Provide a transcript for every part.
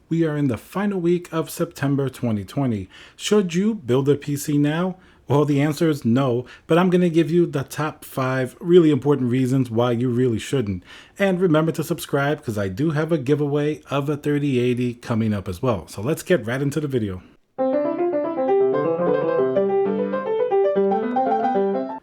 We are in the final week of September 2020. Should you build a PC now? Well, the answer is no, but I'm going to give you the top 5 really important reasons why you really shouldn't. And remember to subscribe because I do have a giveaway of a 3080 coming up as well. So let's get right into the video.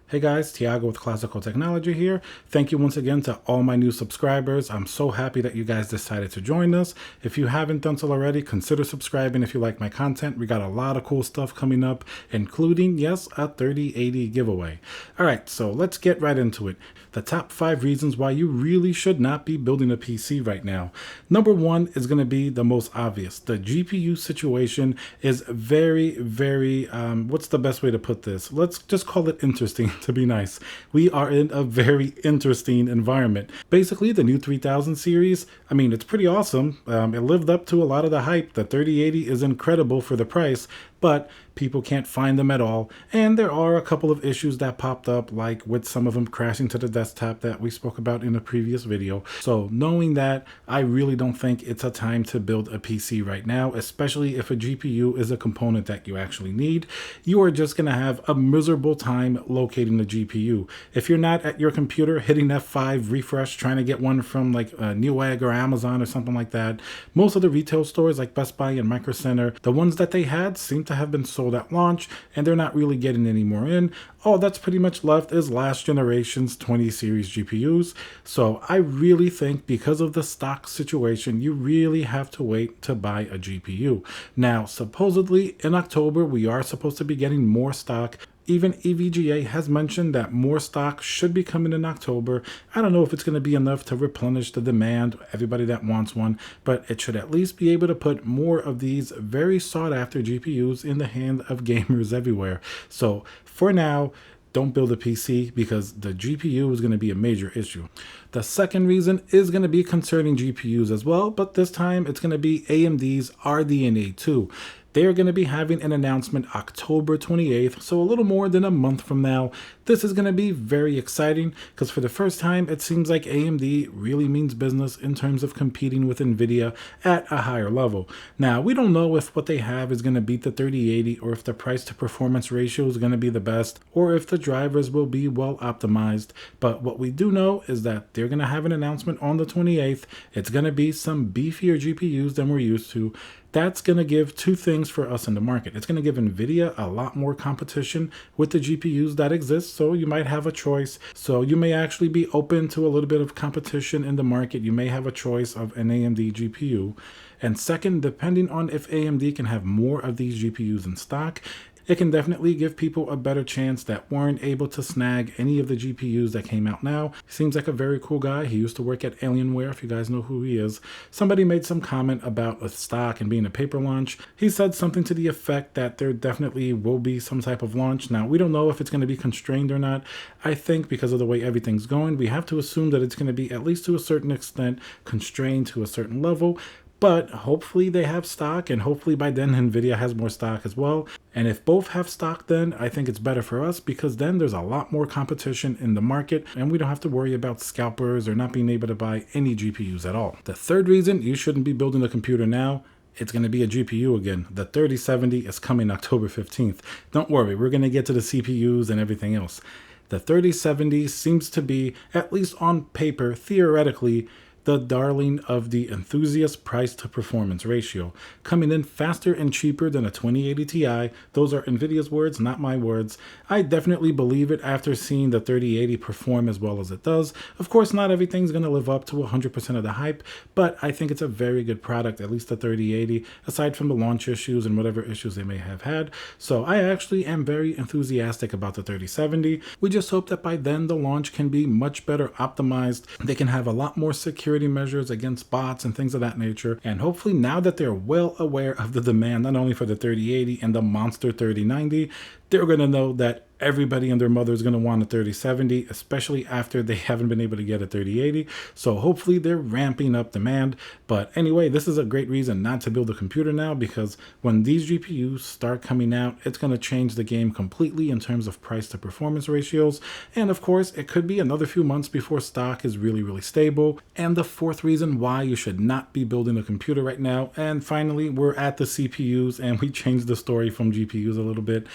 Hey guys, Tiago with Classical Technology here. Thank you once again to all my new subscribers. I'm so happy that you guys decided to join us. If you haven't done so already, consider subscribing if you like my content. We got a lot of cool stuff coming up, including, yes, a 3080 giveaway. All right, so let's get right into it. The top 5 reasons why you really should not be building a PC right now. Number 1 is going to be the most obvious. The GPU situation is very, what's the best way to put this? Let's just call it interesting to be nice. We are in a very interesting environment. Basically, the new 3000 series, I mean, it's pretty awesome. It lived up to a lot of the hype. The 3080 is incredible for the price, but people can't find them at all. And there are a couple of issues that popped up, like with some of them crashing to the desktop that we spoke about in a previous video. So knowing that, I really don't think it's a time to build a PC right now, especially if a GPU is a component that you actually need. You are just going to have a miserable time locating the GPU. If you're not at your computer hitting F5 refresh, trying to get one from like Newegg or Amazon or something like that, most of the retail stores like Best Buy and Micro Center, the ones that they had seem to have been sold at launch and they're not really getting any more in. All that's pretty much left is last generation's 20 series GPUs. So I really think because of the stock situation, you really have to wait to buy a GPU. Now, supposedly in October, we are supposed to be getting more stock. Even EVGA has mentioned that more stock should be coming in October. I don't know if it's going to be enough to replenish the demand, everybody that wants one, but it should at least be able to put more of these very sought after GPUs in the hand of gamers everywhere. So for now, don't build a PC because the GPU is going to be a major issue. The second reason is going to be concerning GPUs as well, but this time it's going to be AMD's RDNA 2. They are going to be having an announcement October 28th, so a little more than a month from now. This is going to be very exciting because for the first time, it seems like AMD really means business in terms of competing with NVIDIA at a higher level. Now, we don't know if what they have is going to beat the 3080 or if the price to performance ratio is going to be the best or if the drivers will be well optimized. But what we do know is that they're going to have an announcement on the 28th. It's going to be some beefier GPUs than we're used to. That's going to give two things for us in the market. It's going to give NVIDIA a lot more competition with the GPUs that exist, so you might have a choice. So you may actually be open to a little bit of competition in the market. You may have a choice of an AMD GPU. And second, depending on if AMD can have more of these GPUs in stock, it can definitely give people a better chance that weren't able to snag any of the GPUs that came out now. Seems like a very cool guy. He used to work at Alienware, if you guys know who he is. Somebody made some comment about a stock and being a paper launch. He said something to the effect that there definitely will be some type of launch. Now, we don't know if it's going to be constrained or not. I think because of the way everything's going, we have to assume that it's going to be, at least to a certain extent, constrained to a certain level. But hopefully they have stock, and hopefully by then NVIDIA has more stock as well. And if both have stock, then I think it's better for us because then there's a lot more competition in the market and we don't have to worry about scalpers or not being able to buy any GPUs at all. The third reason you shouldn't be building a computer now, it's going to be a GPU again. The 3070 is coming October 15th. Don't worry, we're going to get to the CPUs and everything else. The 3070 seems to be, at least on paper, theoretically, the darling of the enthusiast price to performance ratio, coming in faster and cheaper than a 2080 Ti. Those are NVIDIA's words, not my words. I definitely believe it after seeing the 3080 perform as well as it does. Of course, not everything's going to live up to 100% of the hype, but I think it's a very good product, at least the 3080, aside from the launch issues and whatever issues they may have had. So I actually am very enthusiastic about the 3070. We just hope that by then the launch can be much better optimized. They can have a lot more security measures against bots and things of that nature. And hopefully now that they're well aware of the demand, not only for the 3080 and the monster 3090, they're going to know that everybody and their mother is going to want a 3070, especially after they haven't been able to get a 3080. So hopefully they're ramping up demand. But anyway, this is a great reason not to build a computer now, because when these GPUs start coming out, it's going to change the game completely in terms of price to performance ratios. And of course, it could be another few months before stock is really stable. And the fourth reason why you should not be building a computer right now. And finally, we're at the CPUs, and we changed the story from GPUs a little bit.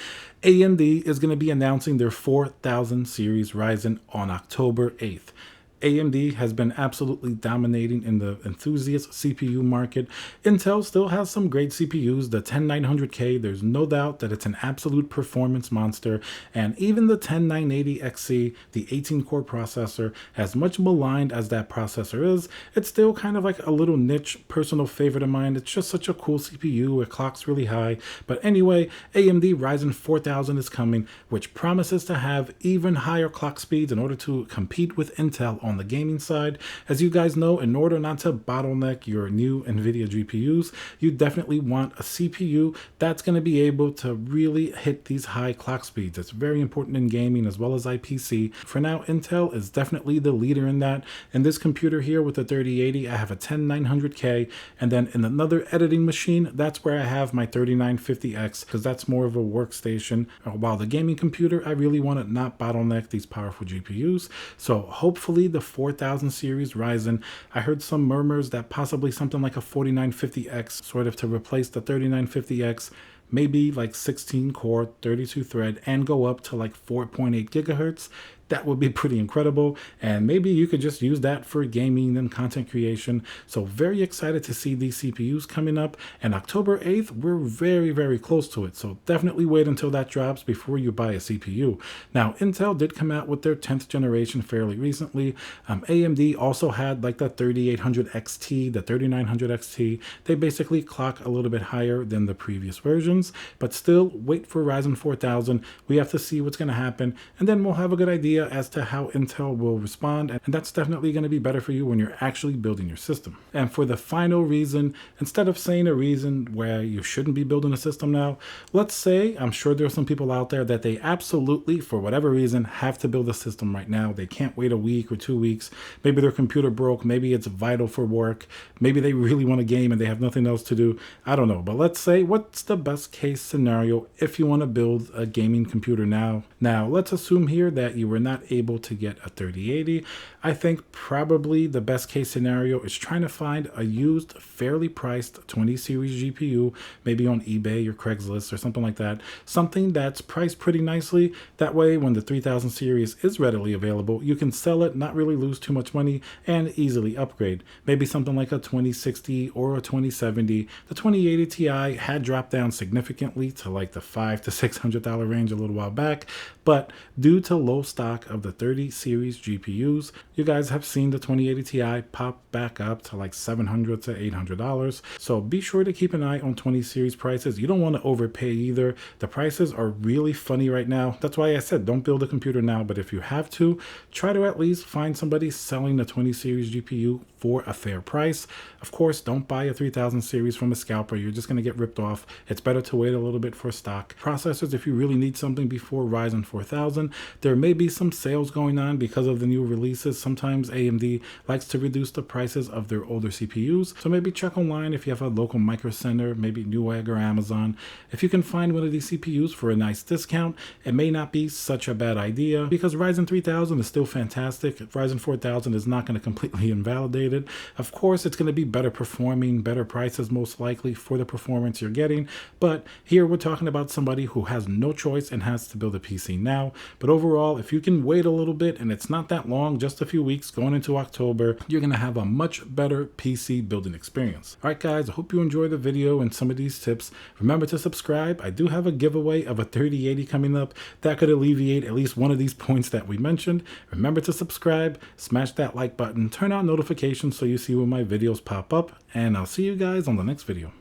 AMD is going to be announcing their 4000 series Ryzen on October 8th. AMD has been absolutely dominating in the enthusiast CPU market. Intel still has some great CPUs. The 10900K, there's no doubt that it's an absolute performance monster. And even the 10980XC, the 18-core processor, as much maligned as that processor is, it's still kind of like a little niche personal favorite of mine. It's just such a cool CPU. It clocks really high. But anyway, AMD Ryzen 4000 is coming, which promises to have even higher clock speeds in order to compete with Intel on the gaming side. As you guys know, in order not to bottleneck your new NVIDIA GPUs, you definitely want a CPU that's going to be able to really hit these high clock speeds. It's very important in gaming as well as IPC. For now, Intel is definitely the leader in that. In this computer here with the 3080, I have a 10900K, and then in another editing machine, that's where I have my 3950X, because that's more of a workstation. While the gaming computer, I really want to not bottleneck these powerful GPUs. So hopefully the 4000 series Ryzen, I heard some murmurs that possibly something like a 4950X, sort of to replace the 3950X, maybe like 16 core, 32 thread, and go up to like 4.8 gigahertz. That would be pretty incredible, and maybe you could just use that for gaming and content creation. So very excited to see these CPUs coming up, and October 8th, we're very close to it. So definitely wait until that drops before you buy a CPU. Now, Intel did come out with their 10th generation fairly recently. AMD also had like the 3800 XT, the 3900 XT. They basically clock a little bit higher than the previous versions, but still wait for Ryzen 4000. We have to see what's going to happen, and then we'll have a good idea as to how Intel will respond, and that's definitely going to be better for you when you're actually building your system. And for the final reason, instead of saying a reason where you shouldn't be building a system now, let's say, I'm sure there's some people out there that they absolutely, for whatever reason, have to build a system right now. They can't wait a week or 2 weeks. Maybe their computer broke, maybe it's vital for work, maybe they really want to game and they have nothing else to do. I don't know, but let's say, what's the best case scenario if you want to build a gaming computer now? Now, let's assume here that you were not able to get a 3080. I think probably the best case scenario is trying to find a used, fairly priced 20 series GPU, maybe on eBay or Craigslist or something like that. Something that's priced pretty nicely. That way, when the 3000 series is readily available, you can sell it, not really lose too much money, and easily upgrade. Maybe something like a 2060 or a 2070. The 2080 Ti had dropped down significantly to like the $500 to $600 range a little while back, but due to low stock of the 30 series GPUs, you guys have seen the 2080 Ti pop back up to like $700 to $800. So be sure to keep an eye on 20 series prices. You don't want to overpay either. The prices are really funny right now. That's why I said don't build a computer now, but if you have to, try to at least find somebody selling the 20 series GPU for a fair price. Of course, don't buy a 3000 series from a scalper. You're just going to get ripped off. It's better to wait a little bit for stock. Processors, if you really need something before Ryzen 4000, there may be some sales going on because of the new releases. Sometimes AMD likes to reduce the prices of their older CPUs. So maybe check online if you have a local Micro Center, maybe Newegg or Amazon. If you can find one of these CPUs for a nice discount, it may not be such a bad idea because Ryzen 3000 is still fantastic. Ryzen 4000 is not going to completely invalidate it. Of course, it's going to be better performing, better prices most likely for the performance you're getting. But here we're talking about somebody who has no choice and has to build a PC now. But overall, if you can wait a little bit and it's not that long, just a few weeks going into October, you're going to have a much better PC building experience. All right, guys, I hope you enjoyed the video and some of these tips. Remember to subscribe. I do have a giveaway of a 3080 coming up that could alleviate at least one of these points that we mentioned. Remember to subscribe, smash that like button, turn on notifications so you see when my videos pop up, and I'll see you guys on the next video.